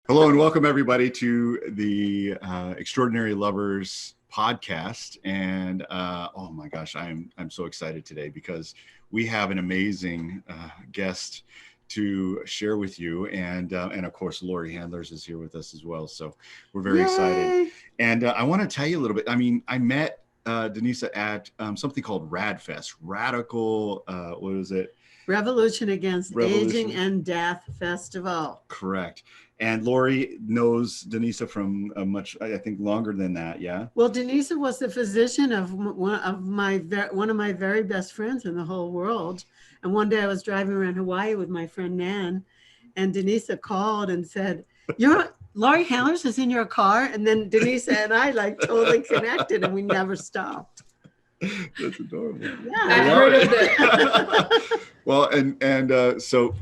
Hello and welcome everybody to the Extraordinary Lovers podcast. And oh my gosh, I'm so excited today because we have an amazing guest to share with you, and of course Lori Handlers is here with us as well. So we're very excited. And I want to tell you a little bit. I mean, I met Denisa at something called RADFest, Radical. What is it? Revolution Against Aging and Death Festival. Correct. And Lori knows Denisa from much, I think, longer than that. Yeah. Well, Denisa was the physician of one of my very best friends in the whole world. And one day I was driving around Hawaii with my friend Nan, and Denisa called and said, Lori Handlers is in your car. And then Denisa and I totally connected, and we never stopped. That's adorable. Yeah, I've heard of it. Well, and so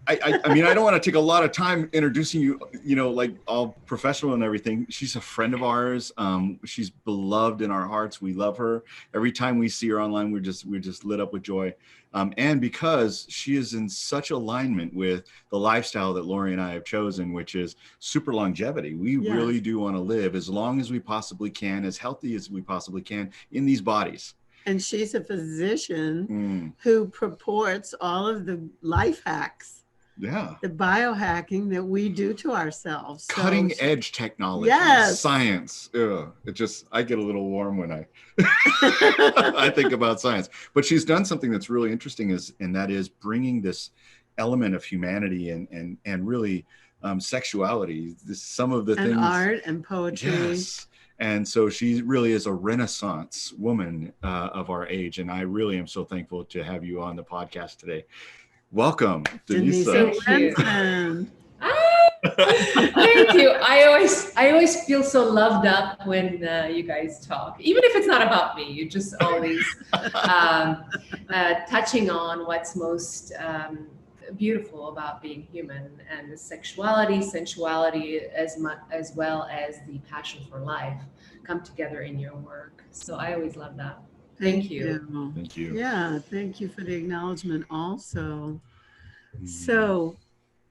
I mean, I don't want to take a lot of time introducing you, like all professional and everything. She's a friend of ours. She's beloved in our hearts. We love her. Every time we see her online, we're just lit up with joy. And because she is in such alignment with the lifestyle that Lori and I have chosen, which is super longevity. We really do want to live as long as we possibly can, as healthy as we possibly can in these bodies. And she's a physician who purports all of the life hacks. Yeah. The biohacking that we do to ourselves. Cutting edge technology. Yes. Science. I get a little warm when I I think about science. But she's done something that's really interesting, and that is bringing this element of humanity and really sexuality. Some of the things. And art and poetry. Yes. And so she really is a Renaissance woman of our age. And I really am so thankful to have you on the podcast today. Welcome, Denisa. Rensen. Thank you. I always feel so loved up when you guys talk, even if it's not about me. You're just always touching on what's most beautiful about being human, and the sexuality, sensuality, as well as the passion for life come together in your work. So I always love that. Thank you. Thank you. Yeah, thank you for the acknowledgement also. So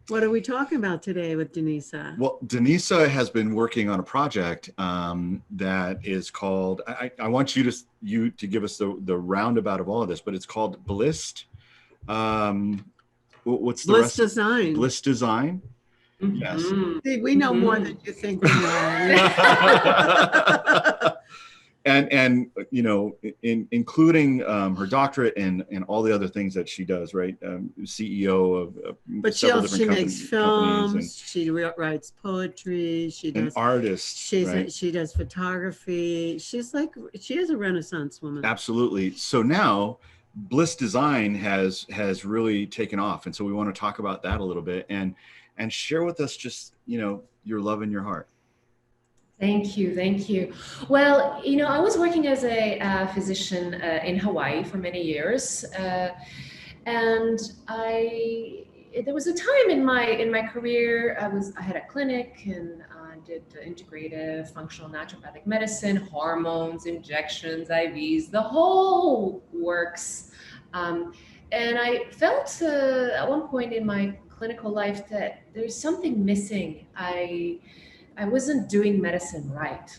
what are we talking about today with Denisa? Well, Denisa has been working on a project that is called, I want you to give us the roundabout of all of this, but it's called Bliss. What's the Bliss rest? Designed. Bliss Designed. Mm-hmm. Yes. See, we know more than you think we know. And including her doctorate and all the other things that she does, right? CEO of but she makes films. She writes poetry. She does. An artist. She does photography. She is a Renaissance woman. Absolutely. So now Bliss Designed has really taken off, and so we want to talk about that a little bit and share with us just your love in your heart. Thank you. Well, I was working as a physician in Hawaii for many years, and there was a time in my career I had a clinic, and I did integrative, functional, naturopathic medicine, hormones, injections, IVs, the whole works. And I felt at one point in my clinical life that there's something missing. I wasn't doing medicine right.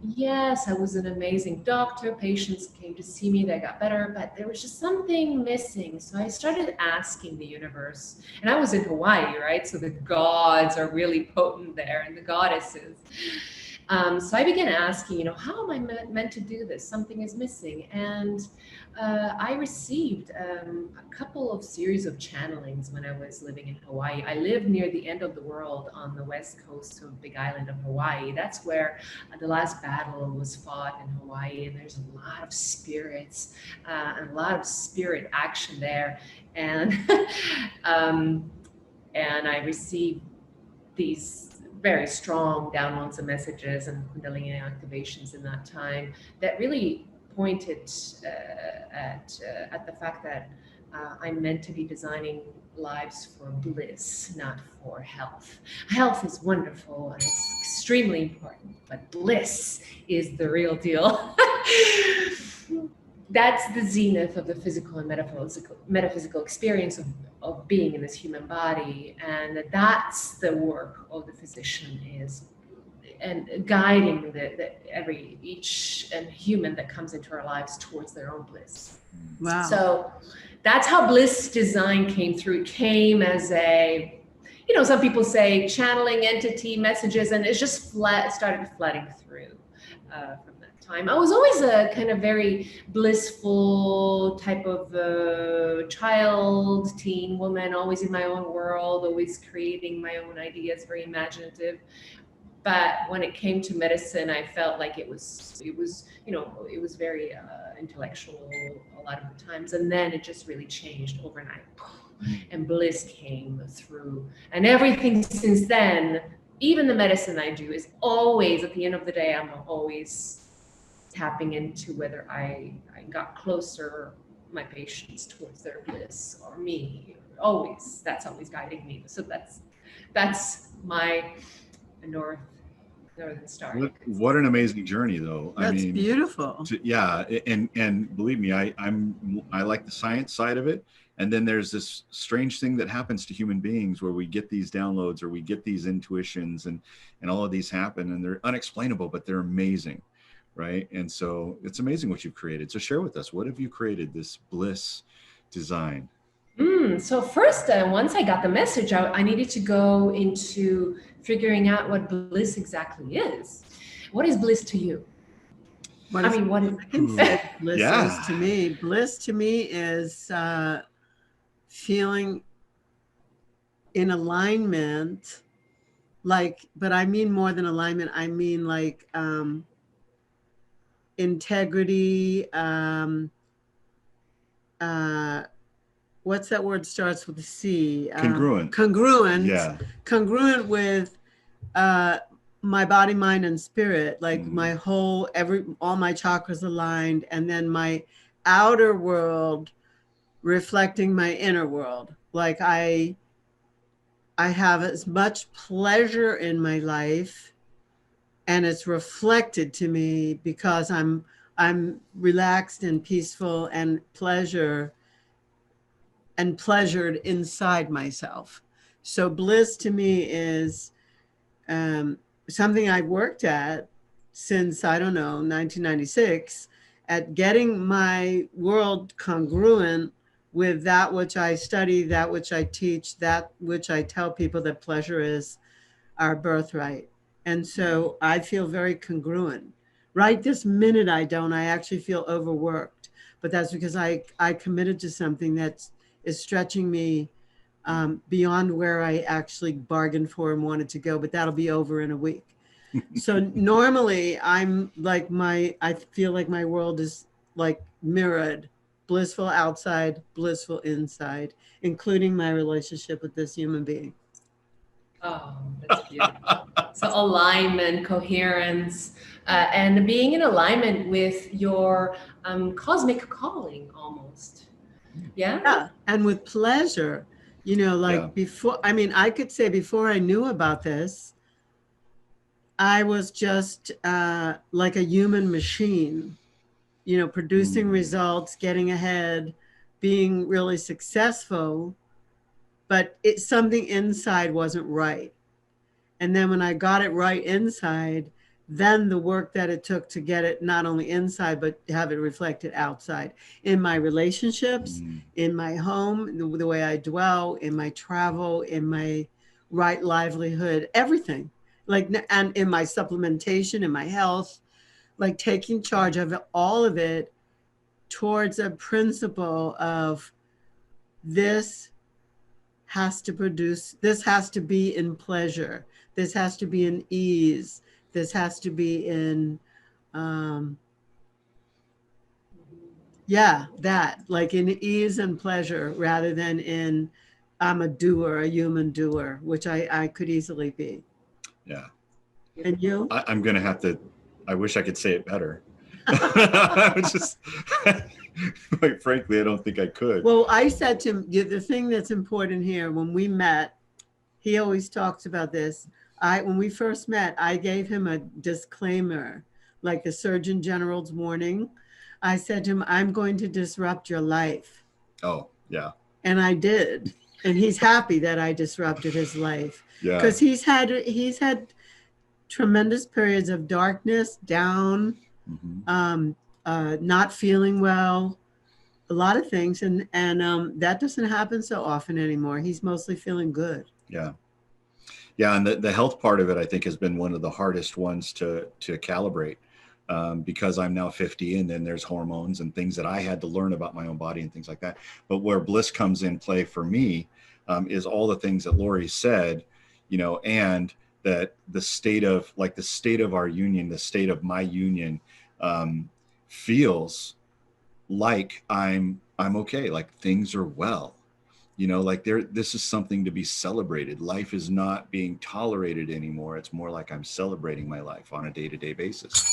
Yes, I was an amazing doctor. Patients came to see me, they got better, but there was just something missing. So I started asking the universe, and I was in Hawaii, right? So the gods are really potent there, and the goddesses. So I began asking, how am I meant to do this? Something is missing. And I received a couple of series of channelings when I was living in Hawaii. I lived near the end of the world on the west coast of Big Island of Hawaii. That's where the last battle was fought in Hawaii. And there's a lot of spirits and a lot of spirit action there. And and I received these very strong downloads and messages and Kundalini activations in that time that really pointed at the fact that I'm meant to be designing lives for bliss, not for health. Health is wonderful and it's extremely important, but bliss is the real deal. that's the zenith of the physical and metaphysical experience of being in this human body. And that's the work of the physician, is and guiding each and human that comes into our lives towards their own bliss. Wow. So that's how Bliss Designed came through. It came as a, some people say channeling entity messages, and it just started flooding through from that time. I was always a kind of very blissful type of child, teen woman, always in my own world, always creating my own ideas, very imaginative. But when it came to medicine, I felt like it was very intellectual a lot of the times. And then it just really changed overnight. And bliss came through. And everything since then, even the medicine I do, is always, at the end of the day, I'm always tapping into whether I got closer, my patients, towards their bliss, or me. Always, that's always guiding me. So that's my northern star. What an amazing journey, though. That's beautiful. And believe me, I like the science side of it. And then there's this strange thing that happens to human beings where we get these downloads, or we get these intuitions, and all of these happen, and they're unexplainable, but they're amazing, right? And so it's amazing what you've created. So share with us, what have you created, this Bliss Designed? So first, once I got the message, I needed to go into figuring out what bliss exactly is. What is bliss to you? What is bliss is to me? Bliss to me is feeling in alignment, but I mean more than alignment. I mean like integrity, what's that word starts with a C? Congruent. Congruent. Yeah. Congruent with my body, mind, and spirit. Like my all my chakras aligned, and then my outer world reflecting my inner world. Like I have as much pleasure in my life, and it's reflected to me because I'm relaxed and peaceful and pleasured inside myself. So bliss to me is something I've worked at since, I don't know, 1996, at getting my world congruent with that which I study, that which I teach, that which I tell people that pleasure is our birthright. And so I feel very congruent. Right this minute I don't. I actually feel overworked. But that's because I committed to something that is stretching me beyond where I actually bargained for and wanted to go. But that'll be over in a week. So normally I'm like I feel like my world is like mirrored. Blissful outside, blissful inside, including my relationship with this human being. Oh, that's beautiful. So alignment, coherence, and being in alignment with your cosmic calling almost. Yeah. And with pleasure, before, I could say before I knew about this, I was just like a human machine, producing results, getting ahead, being really successful, but something inside wasn't right. And then when I got it right inside, then the work that it took to get it not only inside, but have it reflected outside in my relationships, in my home, the way I dwell, in my travel, in my right livelihood, everything. And in my supplementation, in my health, like taking charge of all of it towards a principle of this has to be in pleasure. This has to be in ease. This has to be in, in ease and pleasure rather than in, I'm a doer, a human doer, which I could easily be. Yeah. And you? I'm going to have to, I wish I could say it better. I was just, quite frankly, I don't think I could. Well, I said to him, the thing that's important here, when we met, he always talks about this. When we first met, I gave him a disclaimer, like the Surgeon General's warning. I said to him, I'm going to disrupt your life. Oh, yeah. And I did. And he's happy that I disrupted his life. Yeah. Because he's had tremendous periods of darkness, down, not feeling well, a lot of things. And that doesn't happen so often anymore. He's mostly feeling good. Yeah. Yeah. And the health part of it, I think, has been one of the hardest ones to calibrate. Because I'm now 50, and then there's hormones and things that I had to learn about my own body and things like that. But where Bliss comes in play for me is all the things that Lori said, you know, and that the state of our union, the state of my union feels like I'm okay, like things are well. You know, like this is something to be celebrated. Life is not being tolerated anymore. It's more like I'm celebrating my life on a day-to-day basis.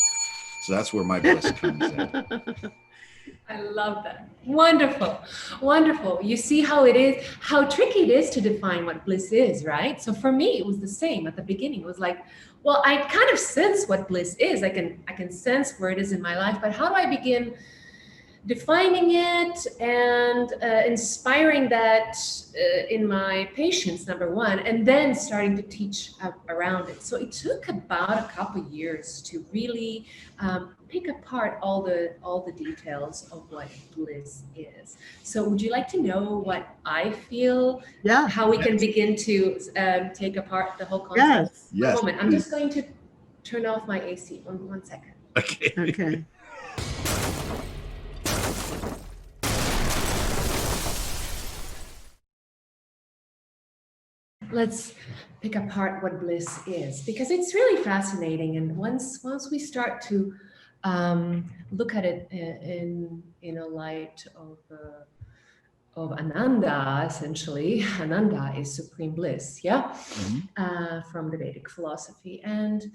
So that's where my bliss comes in. I love that. Wonderful. Wonderful. You see how it is, how tricky it is to define what bliss is, right? So for me, it was the same at the beginning. It was like, well, I kind of sense what bliss is. I can sense where it is in my life, but how do I begin defining it and inspiring that in my patients, number one, and then starting to teach around it. So it took about a couple years to really pick apart all the details of what bliss is. So would you like to know what I feel? Yeah. How we can begin to take apart the whole concept? Yes. Yes. One moment. I'm just going to turn off my AC. One second. Okay. Okay. Let's pick apart what bliss is, because it's really fascinating. And once we start to look at it in a light of Ananda, essentially, Ananda is supreme bliss, yeah, from the Vedic philosophy. And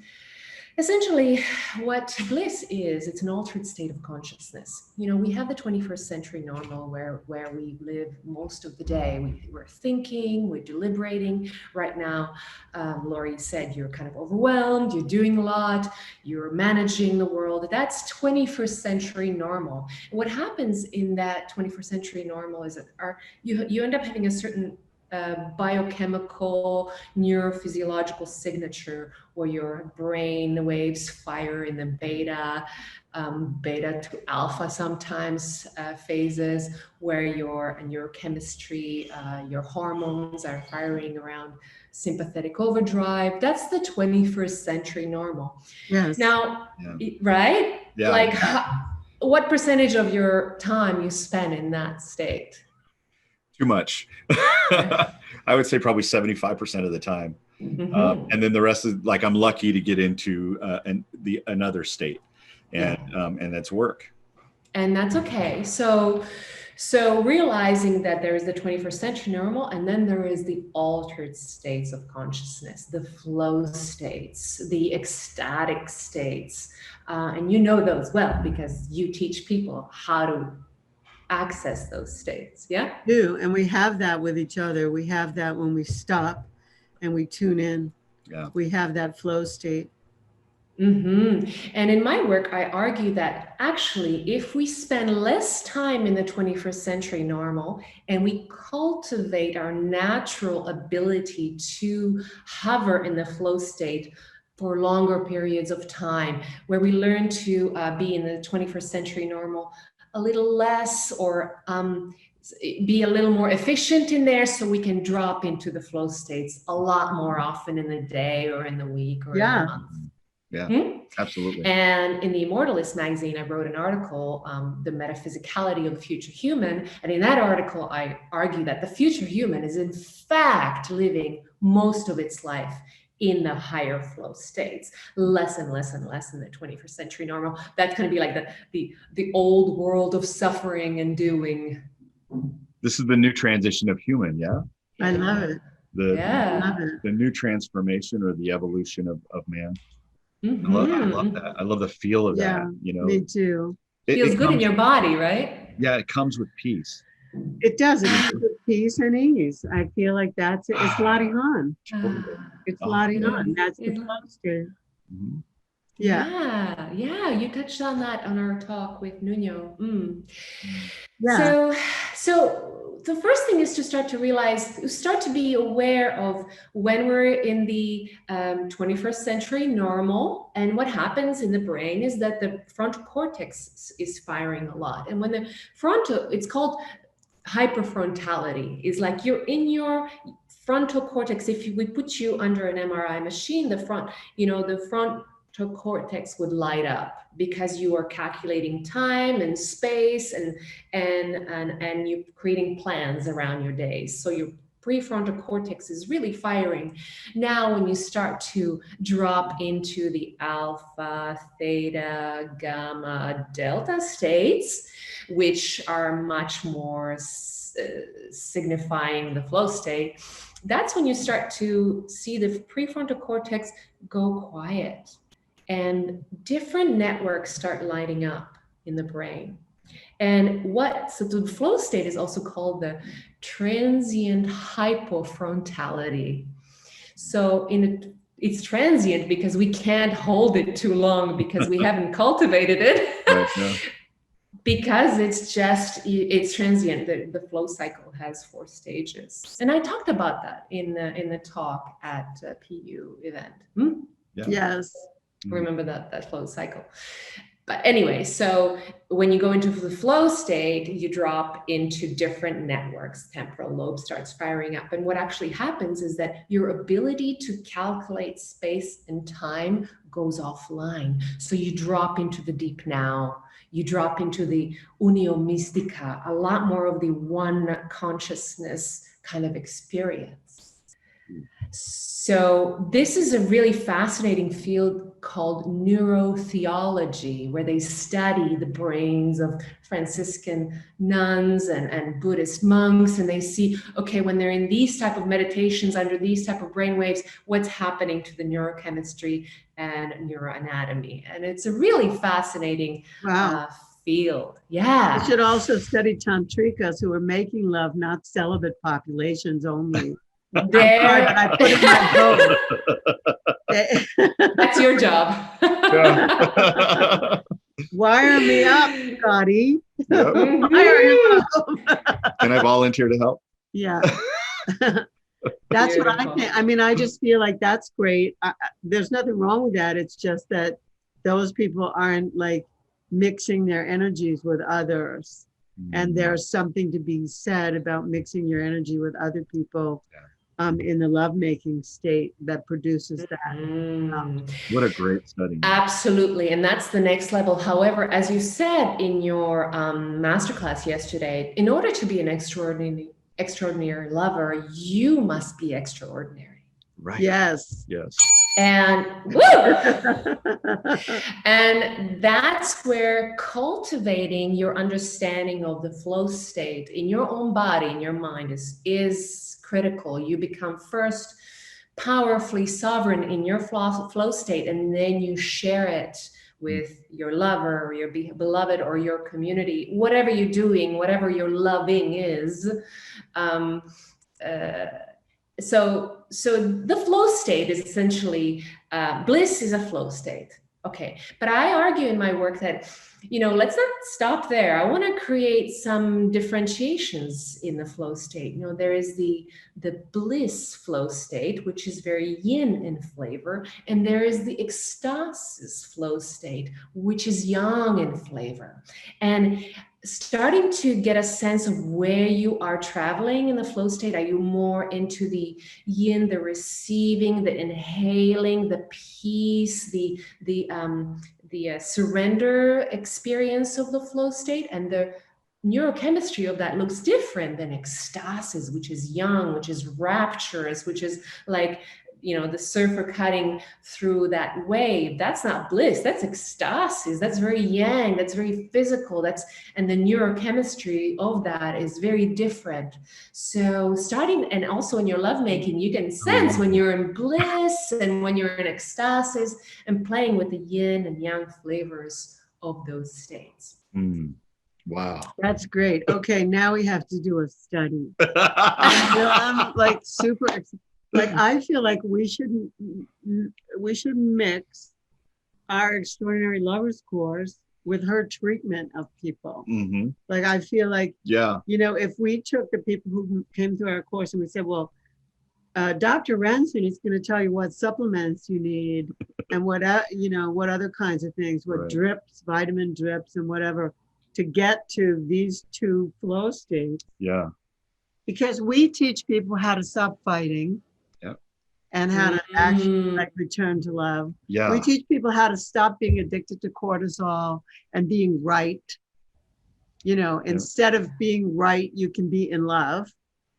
essentially, what bliss is, it's an altered state of consciousness. You know, we have the 21st century normal where we live most of the day. We're thinking, we're deliberating. Right now, Lori said you're kind of overwhelmed, you're doing a lot, you're managing the world. That's 21st century normal. And what happens in that 21st century normal is that you end up having a certain biochemical neurophysiological signature where your brain waves fire in the beta to alpha sometimes phases, where your chemistry, your hormones are firing around sympathetic overdrive. That's the 21st century normal. Yes. Now, right? Yeah. Like, what percentage of your time you spend in that state? Too much. I would say probably 75% of the time. And then the rest is like, I'm lucky to get into another state, and that's work. And that's okay. So realizing that there is the 21st century normal, and then there is the altered states of consciousness, the flow states, the ecstatic states. And you know those well because you teach people how to access those states. Yeah. Do. And we have that with each other. We have that when we stop and we tune in. Yeah. We have that flow state. And in my work, I argue that actually, if we spend less time in the 21st century normal and we cultivate our natural ability to hover in the flow state for longer periods of time, where we learn to be in the 21st century normal a little less, or be a little more efficient in there, so we can drop into the flow states a lot more often in the day or in the week or in the month. Yeah, absolutely. And in the Immortalist magazine, I wrote an article, The Metaphysicality of the Future Human. And in that article, I argue that the future human is in fact living most of its life in the higher flow states, less and less and less in the 21st century normal. That's going to be like the old world of suffering and doing. This is the new transition of human, yeah? I love it. The new transformation, or the evolution of man. I love that. I love the feel of that, you know. Me too. Feels good in your body, right? Yeah, it comes with peace. It does. It comes with peace and ease. I feel like that's it. It's Latihan. It's Latihan. That's the flow state. Yeah, yeah, you touched on that on our talk with Nuno. Yeah. So the first thing is to start to realize, start to be aware of when we're in the 21st century normal, and what happens in the brain is that the frontal cortex is firing a lot. And when the frontal, it's called hyperfrontality, is like you're in your frontal cortex. If we put you under an MRI machine, the front cortex would light up because you are calculating time and space and you're creating plans around your days. So your prefrontal cortex is really firing. Now, when you start to drop into the alpha, theta, gamma, delta states, which are much more signifying the flow state, that's when you start to see the prefrontal cortex go quiet and different networks start lighting up in the brain. And so the flow state is also called the transient hypofrontality. So it's transient because we can't hold it too long because we haven't cultivated it. Right, yeah. Because it's transient. The flow cycle has 4 stages. And I talked about that in the talk at PU event. Yeah. Yes. Remember that flow cycle. But anyway, so when you go into the flow state, you drop into different networks. Temporal lobe starts firing up. And what actually happens is that your ability to calculate space and time goes offline. So you drop into the deep now. You drop into the unio mystica, a lot more of the one consciousness kind of experience. So this is a really fascinating field called neurotheology, where they study the brains of Franciscan nuns and Buddhist monks, and they see, okay, when they're in these type of meditations under these type of brainwaves, what's happening to the neurochemistry and neuroanatomy. And it's a really fascinating field. Yeah. You should also study tantrikas who are making love, not celibate populations only. There. I'm sorry, but I put in my vote. That's your job. Wire me up, Scotty. Yep. Wire him up. Can I volunteer to help? Yeah. That's what I think. I mean, I just feel like that's great. There's nothing wrong with that. It's just that those people aren't like mixing their energies with others. And there's something to be said about mixing your energy with other people. In the lovemaking state that produces that. What a great study. Absolutely. And that's the next level. However, as you said in your masterclass yesterday, in order to be an extraordinary lover, you must be extraordinary. Right. Yes. And and that's where cultivating your understanding of the flow state in your own body, in your mind is critical. You become first powerfully sovereign in your flow state, and then you share it with your lover or your beloved or your community, whatever you're doing, whatever your loving is. So the flow state is essentially, bliss is a flow state. Okay. But I argue in my work that, let's not stop there. I want to create some differentiations in the flow state. There is the bliss flow state, which is very yin in flavor. And there is the ecstasis flow state, which is yang in flavor. And starting to get a sense of where you are traveling in the flow state. Are you more into the yin, the receiving, the inhaling, the peace, the surrender experience of the flow state? And the neurochemistry of that looks different than ecstasis, which is yang, which is rapturous, which is like, the surfer cutting through that wave. That's not bliss, that's ecstasis. That's very yang, that's very physical. And the neurochemistry of that is very different. So starting, and also in your lovemaking, you can sense when you're in bliss and when you're in ecstasis, and playing with the yin and yang flavors of those states. Wow. That's great. Okay, now we have to do a study. I'm like super. Like, I feel like we should mix our extraordinary lovers course with her treatment of people. Mm-hmm. Like, I feel like, Yeah. you know, if we took the people who came through our course and we said, well, Dr. Rensen is going to tell you what supplements you need and what, you know, what other kinds of things, what Right. drips, vitamin drips and whatever to get to these two flow states. Yeah. Because we teach people how to stop fighting. Yep. And how to actually like return to love. Yeah. We teach people how to stop being addicted to cortisol and being right. You know, instead of being right, you can be in love.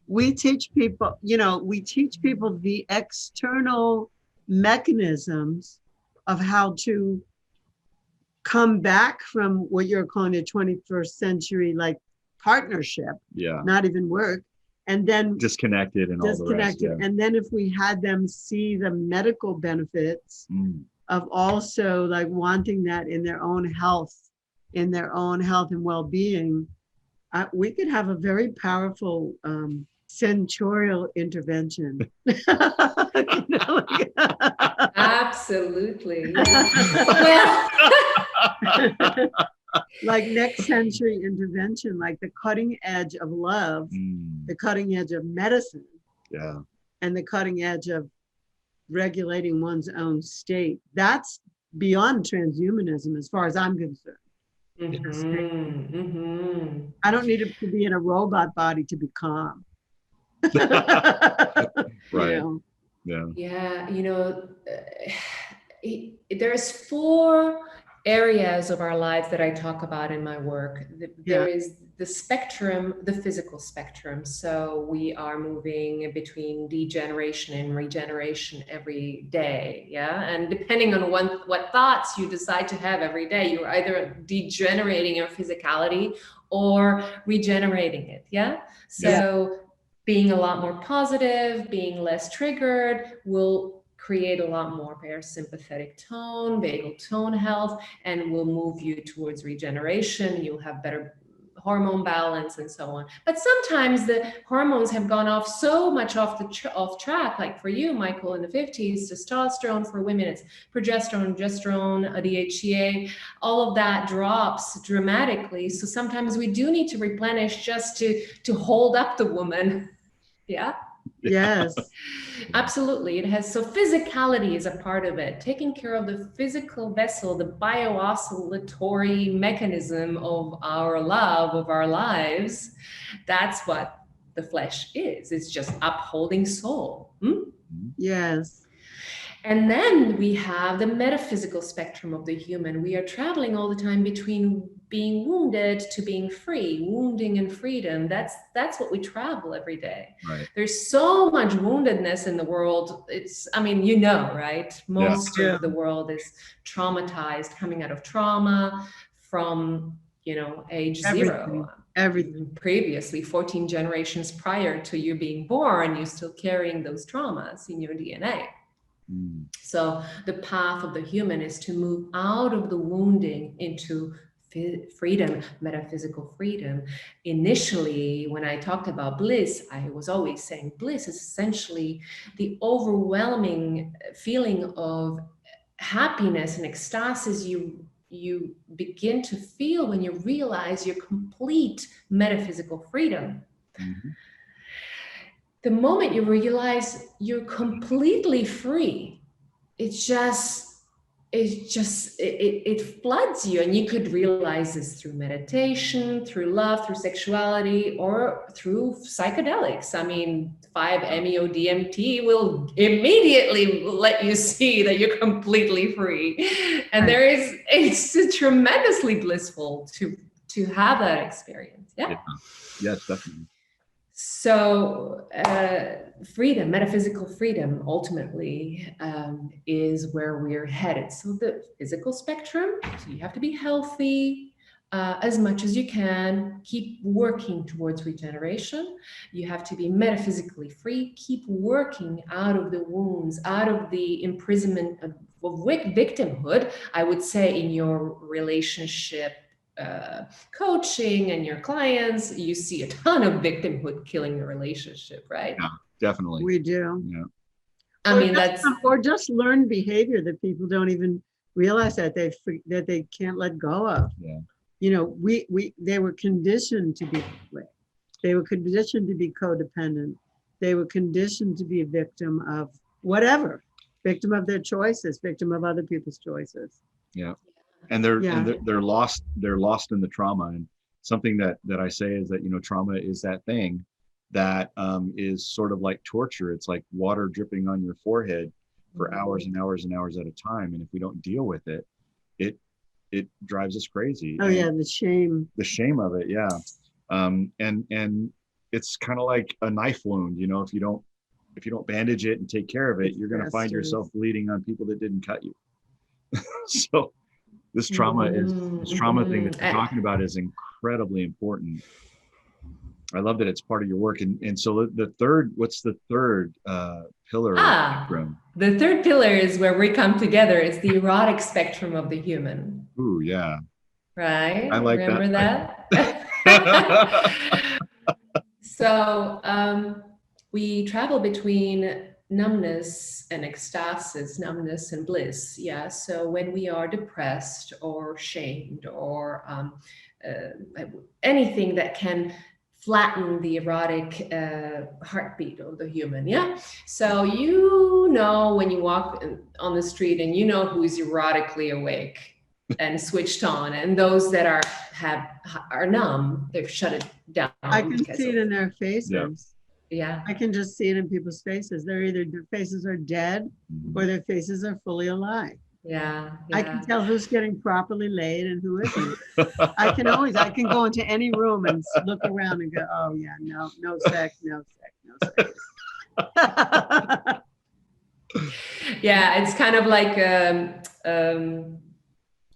We teach people, you know, we teach people the external mechanisms of how to come back from what you're calling a 21st century like partnership, not even work. And then disconnected and all the rest. Yeah. And then if we had them see the medical benefits of also like wanting that in their own health and well-being, we could have a very powerful sensorial intervention. You know, like, absolutely. Yeah. Well, like next century intervention, like the cutting edge of love, the cutting edge of medicine, and the cutting edge of regulating one's own state. That's beyond transhumanism as far as I'm concerned. I don't need to be in a robot body to be calm. Right. You know? Yeah, you know, there's 4 areas of our lives that I talk about in my work. There is the spectrum, the physical spectrum. So we are moving between degeneration and regeneration every day. Yeah. And depending on what thoughts you decide to have every day, you're either degenerating your physicality or regenerating it. Yeah. So being a lot more positive, being less triggered will create a lot more parasympathetic tone, vagal tone health, and will move you towards regeneration. You'll have better hormone balance and so on. But sometimes the hormones have gone off so much off track, like for you, Michael, in the 50s, testosterone. For women, it's progesterone, gesterone, DHEA, all of that drops dramatically. So sometimes we do need to replenish just to hold up the woman. Yeah. Yes, absolutely. It has, so physicality is a part of it. Taking care of the physical vessel, the bio-oscillatory mechanism of our love, of our lives. That's what the flesh is. It's just upholding soul. Yes. And then we have the metaphysical spectrum of the human. We are traveling all the time between being wounded to being free, wounding and freedom. That's what we travel every day. Right. There's so much woundedness in the world. It's, I mean, you know, right? Most of the world is traumatized, coming out of trauma from, you know, age zero. Everything. Previously, 14 generations prior to you being born, you're still carrying those traumas in your DNA. So the path of the human is to move out of the wounding into freedom, metaphysical freedom. Initially, when I talked about bliss, I was always saying bliss is essentially the overwhelming feeling of happiness and ecstasis you begin to feel when you realize your complete metaphysical freedom. The moment you realize you're completely free, it floods you. And you could realize this through meditation, through love, through sexuality, or through psychedelics. I mean, 5-MeO-DMT will immediately let you see that you're completely free. And it's tremendously blissful to have that experience. Yeah. Yes, definitely. So freedom, metaphysical freedom, ultimately is where we're headed. So the physical spectrum, so you have to be healthy as much as you can, keep working towards regeneration. You have to be metaphysically free, keep working out of the wounds, out of the imprisonment of victimhood, I would say, in your relationship coaching and your clients. You see a ton of victimhood killing the relationship, right? Yeah, definitely. We do. Yeah. I mean, that's or just learned behavior that people don't even realize that they can't let go of. Yeah. You know, they were conditioned to be that way. They were conditioned to be codependent. They were conditioned to be a victim of whatever, victim of their choices, victim of other people's choices. Yeah. And they're lost in the trauma. And something that I say is that, you know, trauma is that thing that is sort of like torture. It's like water dripping on your forehead for hours and hours and hours at a time. And if we don't deal with it, it drives us crazy. Oh, yeah, the shame of it. Yeah. And it's kind of like a knife wound, you know, if you don't bandage it and take care of it, you're going to find yourself bleeding on people that didn't cut you. So this trauma thing that you're talking about is incredibly important. I love that it's part of your work. And so what's the third pillar of the spectrum? The third pillar is where we come together. It's the erotic spectrum of the human. Ooh, yeah. Right? I like Remember that? So we travel between numbness and ecstasis, numbness and bliss. Yeah. So when we are depressed or shamed or anything that can flatten the erotic heartbeat of the human. Yeah. So, you know, when you walk on the street and you know who's erotically awake and switched on, and those that are numb, they've shut it down. I can see it in their faces. Yeah. I can just see it in people's faces. Their faces are dead or their faces are fully alive. Yeah. I can tell who's getting properly laid and who isn't. I can go into any room and look around and go, oh yeah, no sex. Yeah, it's kind of like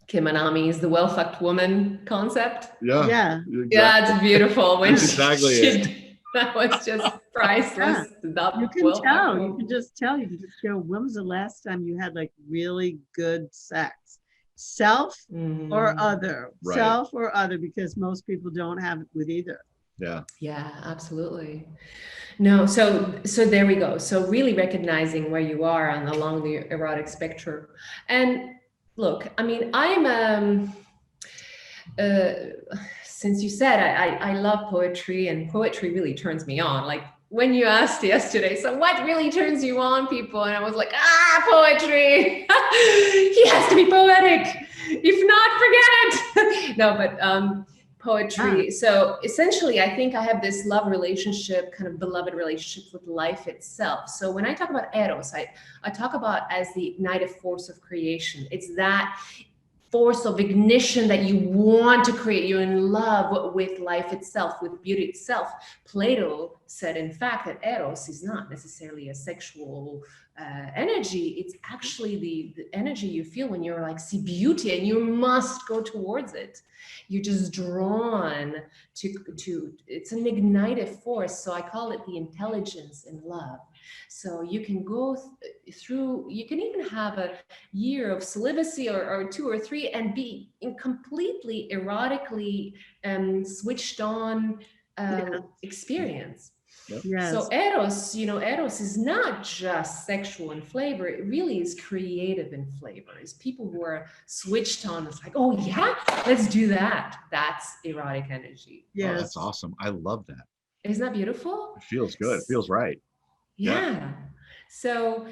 Kim Anami's the well-fucked woman concept. Yeah. Exactly. Yeah, it's beautiful. When exactly it. That was just priceless. Yeah. You can tell. You can just tell. You can just go, when was the last time you had like really good sex? Self or other? Right. Self or other, because most people don't have it with either. Yeah. Yeah, absolutely. No, so there we go. So really recognizing where you are along the erotic spectrum. And look, I mean, I'm since you said I love poetry, and poetry really turns me on. Like when you asked yesterday, so what really turns you on, people? And I was like, poetry. He has to be poetic. If not, forget it. No, but poetry. Yeah. So essentially, I think I have this love relationship, kind of beloved relationship with life itself. So when I talk about eros, I talk about as the ignitive force of creation. It's that force of ignition that you want to create. You're in love with life itself, with beauty itself. Plato said, in fact, that eros is not necessarily a sexual energy. It's actually the energy you feel when you're like, see beauty and you must go towards it. You're just drawn to it's an ignitive force. So I call it the intelligence in love. So you can go through, you can even have a year of celibacy or 2 or 3 and be in completely erotically switched on experience. Yep. Yes. So eros is not just sexual in flavor. It really is creative in flavor. It's people who are switched on. It's like, oh yeah, let's do that. That's erotic energy. Yes. Oh, that's awesome. I love that. Isn't that beautiful? It feels good. It feels right. Yeah. So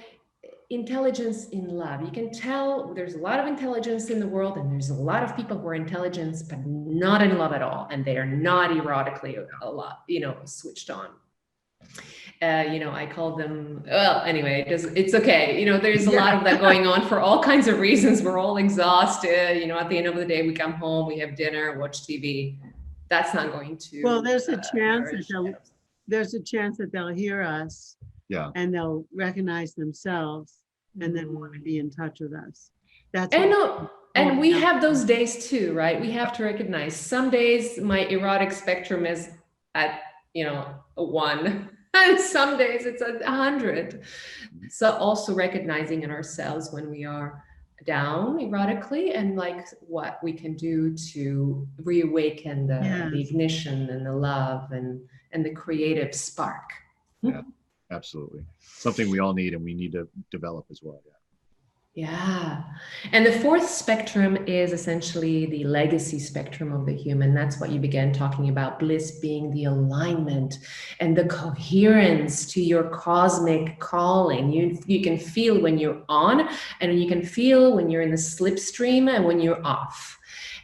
intelligence in love. You can tell there's a lot of intelligence in the world, and there's a lot of people who are intelligent, but not in love at all. And they are not erotically switched on. I call them, well, anyway, it's okay. There's a lot of that going on for all kinds of reasons. We're all exhausted. At the end of the day, we come home, we have dinner, watch TV. That's not going to. Well, there's a chance that they'll hear us. Yeah. And they'll recognize themselves and then want to be in touch with us. And we have those days too, right? We have to recognize some days my erotic spectrum is at, a 1, and some days it's at 100. So also recognizing in ourselves when we are down erotically and like what we can do to reawaken the ignition and the love and the creative spark. Yeah. Absolutely. Something we all need and we need to develop as well. Yeah. And the fourth spectrum is essentially the legacy spectrum of the human. That's what you began talking about, bliss being the alignment and the coherence to your cosmic calling. You can feel when you're on, and you can feel when you're in the slipstream and when you're off.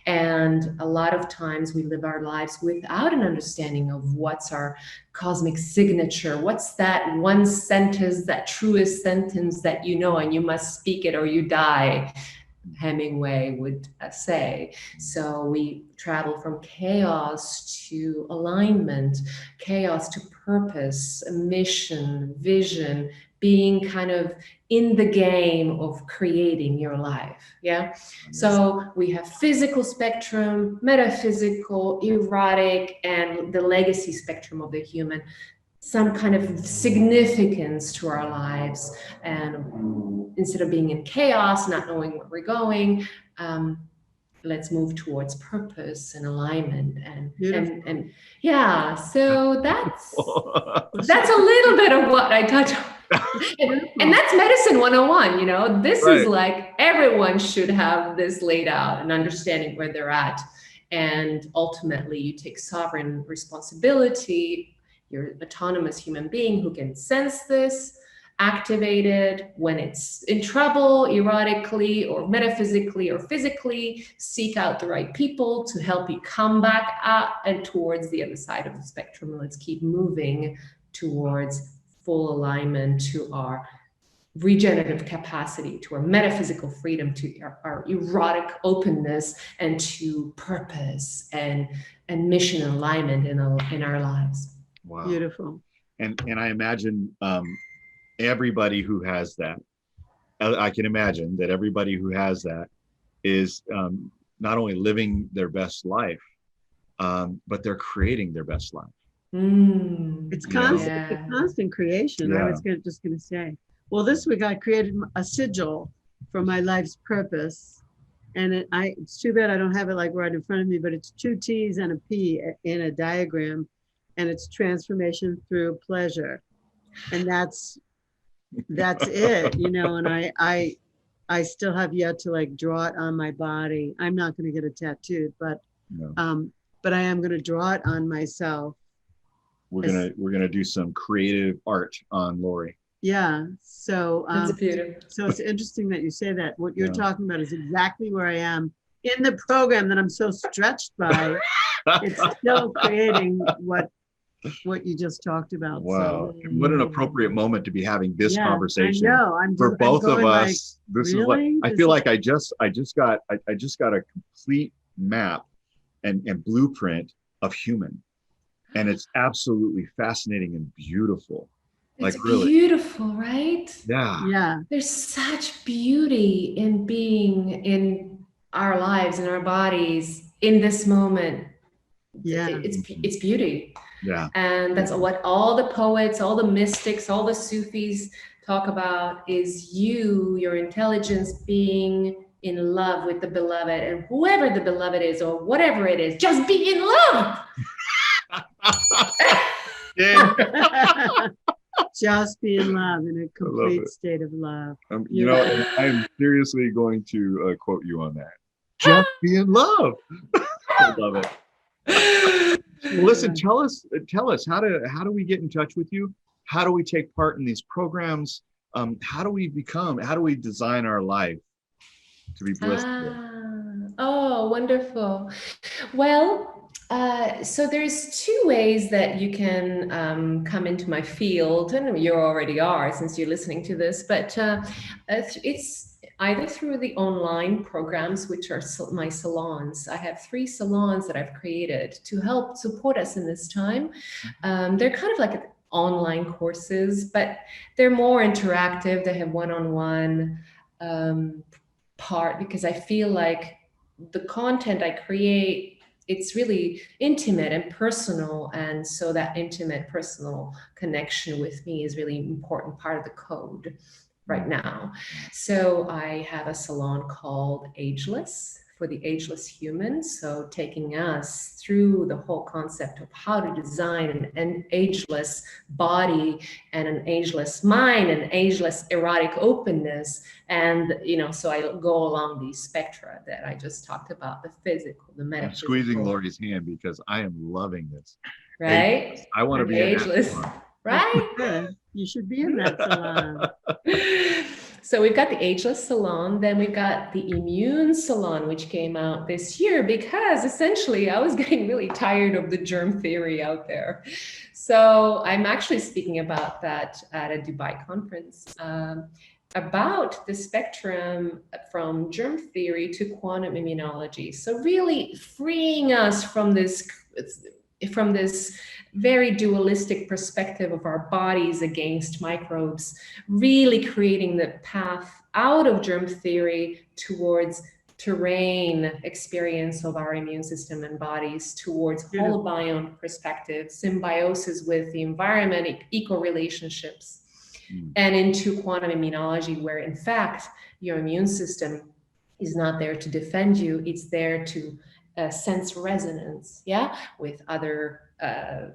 And a lot of times we live our lives without an understanding of what's our cosmic signature. What's that one sentence, that truest sentence that you know, and you must speak it or you die, Hemingway would say. So we travel from chaos to alignment, chaos to purpose, a mission, vision, being kind of in the game of creating your life. Yeah. So we have physical spectrum, metaphysical, erotic, and the legacy spectrum of the human. Some kind of significance to our lives, and instead of being in chaos, not knowing where we're going, let's move towards purpose and alignment, and yeah. So that's a little bit of what I touch on. And that's medicine 101, you know. This is like, everyone should have this laid out and understanding where they're at, and ultimately you take sovereign responsibility. You're an autonomous human being who can sense this, activate it when it's in trouble, erotically or metaphysically or physically, seek out the right people to help you come back up and towards the other side of the spectrum. Let's keep moving towards full alignment, to our regenerative capacity, to our metaphysical freedom, to our erotic openness, and to purpose and mission and alignment in our lives. Wow. Beautiful. And I imagine everybody who has that, I can imagine that everybody who has that is not only living their best life, but they're creating their best life. It's constant, it's constant creation. I was just going to say, well, this week I created a sigil for my life's purpose. And it's too bad I don't have it like right in front of me, but it's 2 T's and a P in a diagram. And it's transformation through pleasure. And that's it, you know. And I still have yet to like draw it on my body. I'm not going to get it tattooed, but I am going to draw it on myself. We're gonna do some creative art on Lori. Yeah. So that's beautiful. So it's interesting that you say that. What you're talking about is exactly where I am in the program that I'm so stretched by. It's still creating what you just talked about. Wow. So, what an appropriate moment to be having this conversation. I know. For both of us. Like, this really? is like, I feel like I just got a complete map and blueprint of human. And it's absolutely fascinating and beautiful. It's like really beautiful, right? Yeah. Yeah. There's such beauty in being in our lives, in our bodies, in this moment. Yeah. It's beauty. Yeah. And that's what all the poets, all the mystics, all the Sufis talk about, is your intelligence being in love with the beloved, and whoever the beloved is or whatever it is, just be in love. Just be in love, in a complete state of love. You know, I'm seriously going to quote you on that. Just be in love. I love it. Listen, tell us how do we get in touch with you? How do we take part in these programs? How do we design our life to be blissful? Oh, wonderful. Well, so there's 2 ways that you can come into my field, and you already are since you're listening to this, but it's either through the online programs, which are my salons. I have 3 salons that I've created to help support us in this time. They're kind of like online courses, but they're more interactive. They have one-on-one part, because I feel like the content I create, it's really intimate and personal. And so that intimate, personal connection with me is really important part of the code right now. So I have a salon called Ageless for the ageless human. So taking us through the whole concept of how to design an ageless body and an ageless mind, an ageless erotic openness. And, so I go along these spectra that I just talked about, the physical, the metaphysical. I'm squeezing Lori's hand because I am loving this. Right? Ageless. I want to be ageless. Right? You should be in that salon. So we've got the ageless salon, then we've got the immune salon, which came out this year because essentially I was getting really tired of the germ theory out there. So I'm actually speaking about that at a Dubai conference, about the spectrum from germ theory to quantum immunology. So really freeing us from this very dualistic perspective of our bodies against microbes, really creating the path out of germ theory towards terrain experience of our immune system and bodies, towards holobiome perspective, symbiosis with the environment, eco-relationships, and into quantum immunology, where in fact your immune system is not there to defend you, it's there to sense resonance, with other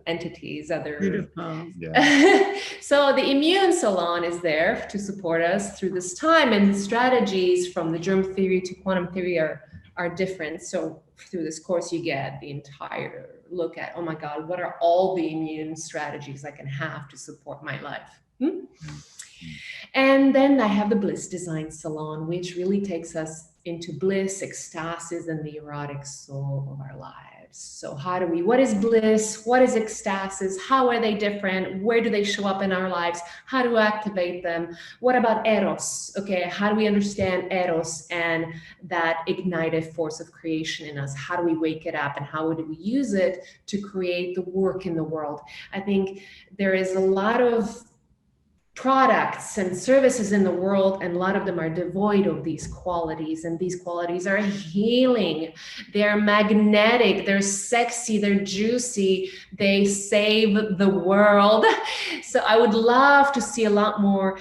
entities, other. Beautiful. Yeah. So the immune salon is there to support us through this time, and the strategies from the germ theory to quantum theory are different. So through this course, you get the entire look at, oh my God, what are all the immune strategies I can have to support my life? And then I have the Bliss Designed salon, which really takes us into bliss, ecstasis, and the erotic soul of our lives. So what is bliss? What is ecstasis? How are they different? Where do they show up in our lives? How to activate them? What about eros? Okay, how do we understand eros and that ignitive force of creation in us? How do we wake it up, and how do we use it to create the work in the world? I think there is a lot of products and services in the world, and a lot of them are devoid of these qualities, and these qualities are healing, they're magnetic, they're sexy, they're juicy, they save the world. So I would love to see a lot more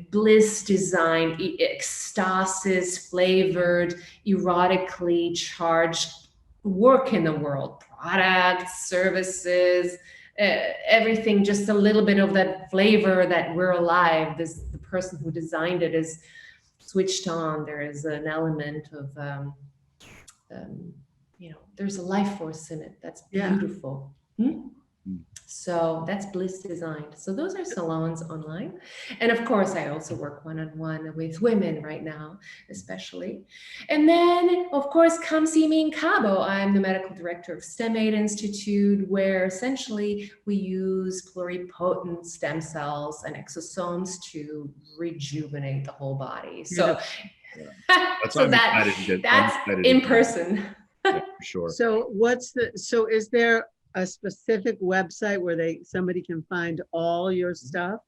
bliss designed, ecstasis flavored, erotically charged work in the world, products, services, everything, just a little bit of that flavor that we're alive. The person who designed it is switched on. There is an element of, there's a life force in it. That's beautiful. So that's Bliss Designed. So those are salons online. And of course, I also work one-on-one with women right now, especially. And then, of course, come see me in Cabo. I'm the medical director of Stemaid Institute, where essentially we use pluripotent stem cells and exosomes to rejuvenate the whole body. So, that's in person. Yeah, for sure. So is there a specific website where somebody can find all your stuff,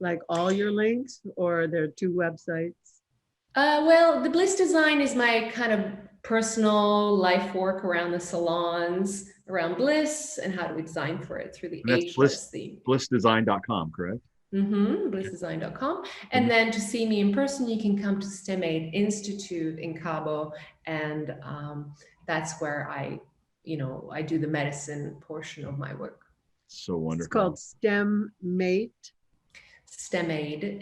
like all your links, or are there two websites? Well, the Bliss Design is my kind of personal life work around the salons, around bliss, and how do we design for it through the ageless theme. BlissDesigned.com, correct? BlissDesigned.com. And then to see me in person, you can come to Stemaid Institute in Cabo, and that's where I do the medicine portion of my work. So wonderful. It's called Stemaid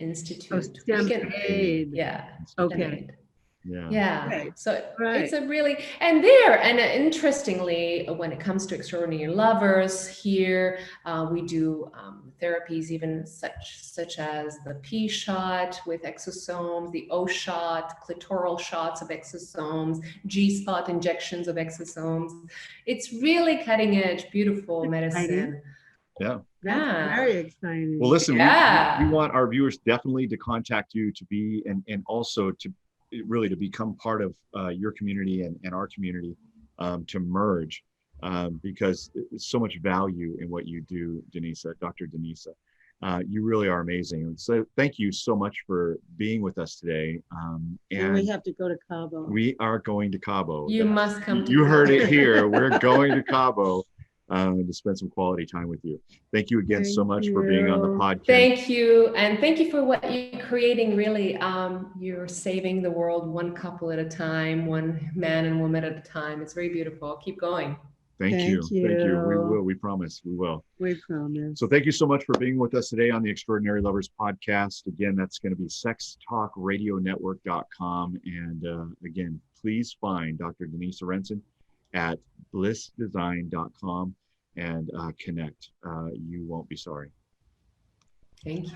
Institute. Oh, Stemaid. Yeah. Okay. Stemaid. Yeah. Right. So it's a really, and interestingly, when it comes to extraordinary lovers here, we do therapies even such as the P shot with exosomes, the O shot, clitoral shots of exosomes, G-spot injections of exosomes. It's really cutting edge, beautiful medicine. Yeah. That's very exciting. Well, listen, we want our viewers definitely to contact you to be, and also to really to become part of your community and our community, to merge, because there's so much value in what you do, Dr. Denisa. You really are amazing. And so thank you so much for being with us today. And we have to go to Cabo. We are going to Cabo. You must come to You Cabo. heard it here. We're going to Cabo. to spend some quality time with you. Thank you again so Thank much for being on the you. podcast. Thank you. And thank you for what you're creating, really. You're saving the world one couple at a time, one man and woman at a time. It's very beautiful. Keep going. Thank you. Thank Thank you. We you. will. We promise. We will. We promise. So thank you so much for being with us today on the Extraordinary Lovers podcast. Again, that's going to be sextalkradionetwork.com. And again, please find Dr. Denisa Rensen at BlissDesigned.com and connect. You won't be sorry. Thank you.